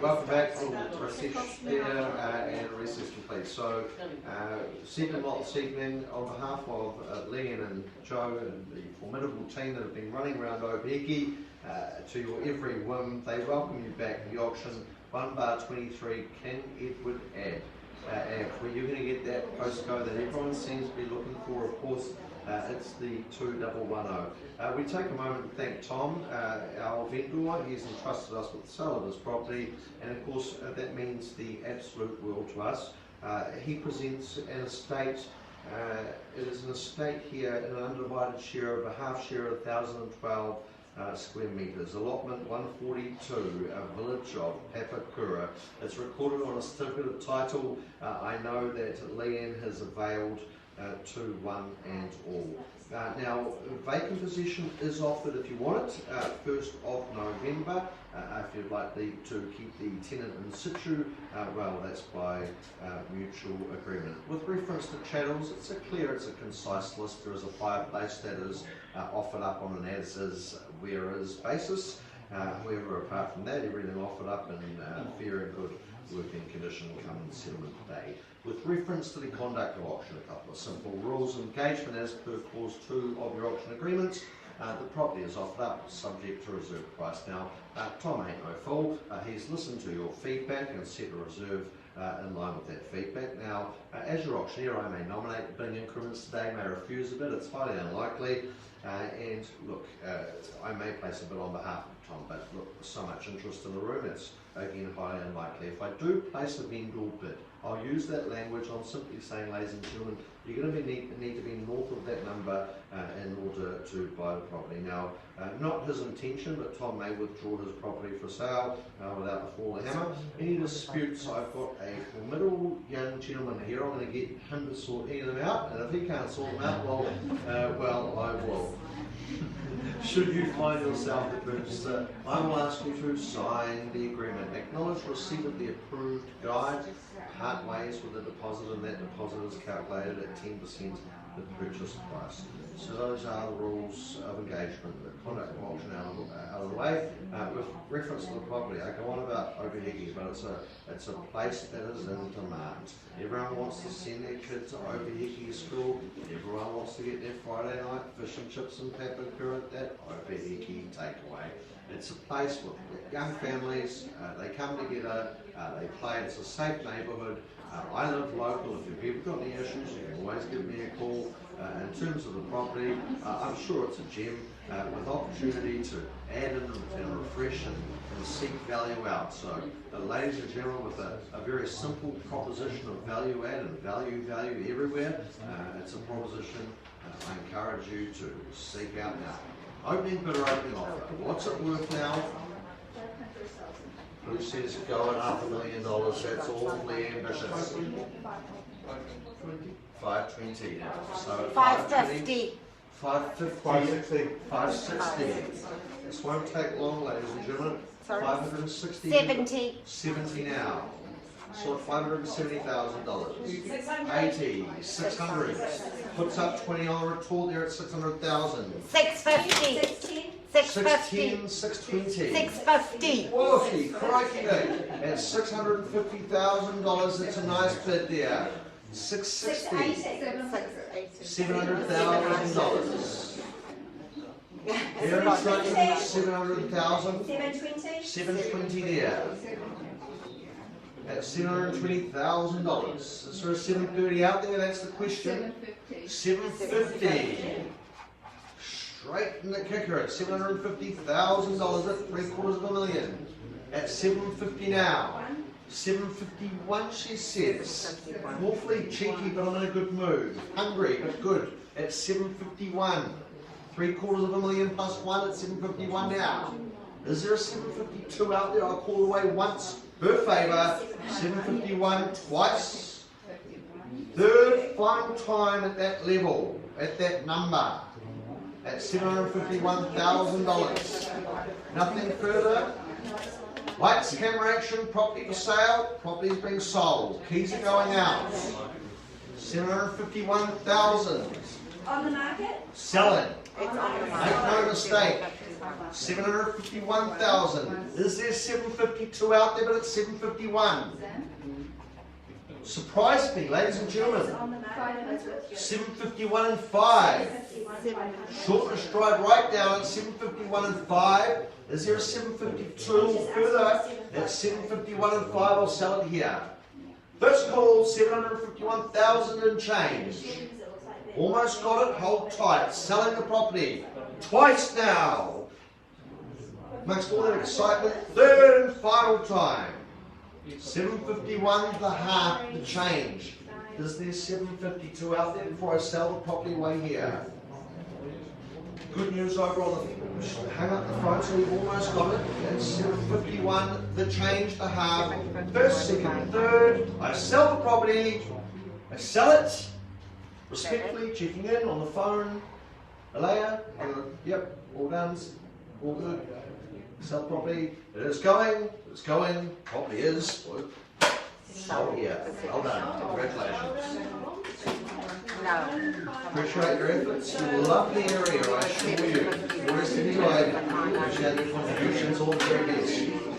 welcome back from recess there and recess complete. So, second lot this evening on behalf of Leanne and Joe and the formidable team that have been running around Opaheke to your every whim, they welcome you back to the auction 1 bar 23 King Edward Ave, where you're going to get that postcode that everyone seems to be looking for, of course. It's the 2110. We take a moment to thank Tom, our vendor. He's entrusted us with the sale of his property, and of course that means the absolute world to us. He presents an estate. It is an estate here in an undivided share of a half share of 1,012 square metres. Allotment 142, a village of Papakura. It's recorded on a certificate of title. I know that Leanne has availed to one and all. Now, vacant possession is offered if you want it, 1st of November. If you'd like to keep the tenant in situ, well, that's by mutual agreement. With reference to chattels, it's a concise list. There is a fireplace that is offered up on an as-is, where-is basis. However, apart from that, everything offered up in fair and good working condition come settlement day. With reference to the conduct of auction, a couple of simple rules of engagement as per clause 2 of your auction agreements. The property is offered up subject to reserve price. Now, Tom ain't no fool. He's listened to your feedback and set a reserve in line with that feedback. Now, as your auctioneer, I may nominate the bidding increments today, may refuse a bid. It's highly unlikely. And look, I may place a bid on behalf of Tom, but look, there's so much interest in the room, it's again highly unlikely. If I do place a vendor bid, I'll use that language. I'm simply saying, ladies and gentlemen, you're going to need to be north of that number in order to buy the property. Now, not his intention, but Tom may withdraw his property for sale without the fall of the hammer. Any disputes, I've got a formidable young gentleman here. I'm going to get him to sort any of them out, and if he can't sort them out, well, I will. Should you find yourself the purchaser, I will ask you to sign the agreement. Acknowledge receipt of the approved guide. Part ways with the deposit, and that deposit is calculated at 10% of the purchase price. So those are the rules of engagement. The conduct of auction out of the way. With reference to the property, I go on about Opaheke, but it's a place that is in demand. Everyone wants to send their kids to Opaheke school. Everyone wants to get their Friday night fish and chips and Papakura at that Opaheke takeaway. It's a place with young families, they come together, they play, it's a safe neighbourhood. I live local. If you've got any issues, you can always give me a call. In terms of the property, I'm sure it's a gem with opportunity to add in and refresh and seek value out. So, ladies and gentlemen, with a very simple proposition of value add and value everywhere, it's a proposition I encourage you to seek out now. Opening bid or opening offer. What's it worth now? Who says go at $500,000? That's awfully ambitious. 520 now. So 550. 550. 560. This won't take long, ladies and gentlemen. 560. 70 now. So $570,000. 80. 600. Puts up 20 on the retort there at 600,000. 650. 650. 620. 650. Whoa, crikey. At $650,000, it's a nice bid there. 660. $700,000. Here it's running 700,000. 720 there. At $720,000. Is there a 730 out there? That's the question. 750. Straight in the kicker at $750,000 at $750,000. At 750 now. 751 she says. Awfully cheeky, but I'm in a good mood. Hungry but good. At 751. $750,000 plus 1 at 751 now. Is there a 752 out there? I'll call away once. Her favour. 751 twice. Third final time at that level. At that number. At $751,000. Nothing further. Lights, camera action, property for sale. Property is being sold. Keys are going out. 751,000. On the market? Selling. It's on the market. Make no mistake. 751,000. Is there 752 out there, but it's 751? Surprised me, ladies and gentlemen. 751 and 5. Short and stride right down at 751 and 5. Is there a 752 or further? That's 751 and 5. I'll sell it here. First call, 751,000 and change. Almost got it, hold tight. Selling the property. Twice now. Makes all that excitement. Third and final time. 751 the half, the change. Is there 752 out there before I sell the property away here? Good news over on the hang up the front, so we've almost got it. That's 751 the change, the half. First, second, third. I sell the property. I sell it. Respectfully checking in on the phone. Alea, yep, all done, all good. Sell property. It is going. It's going. Property is. Sold here. Well done. Congratulations. No. Appreciate your efforts. You love the area, I assure you. The rest of you, I appreciate your contributions. All the very best.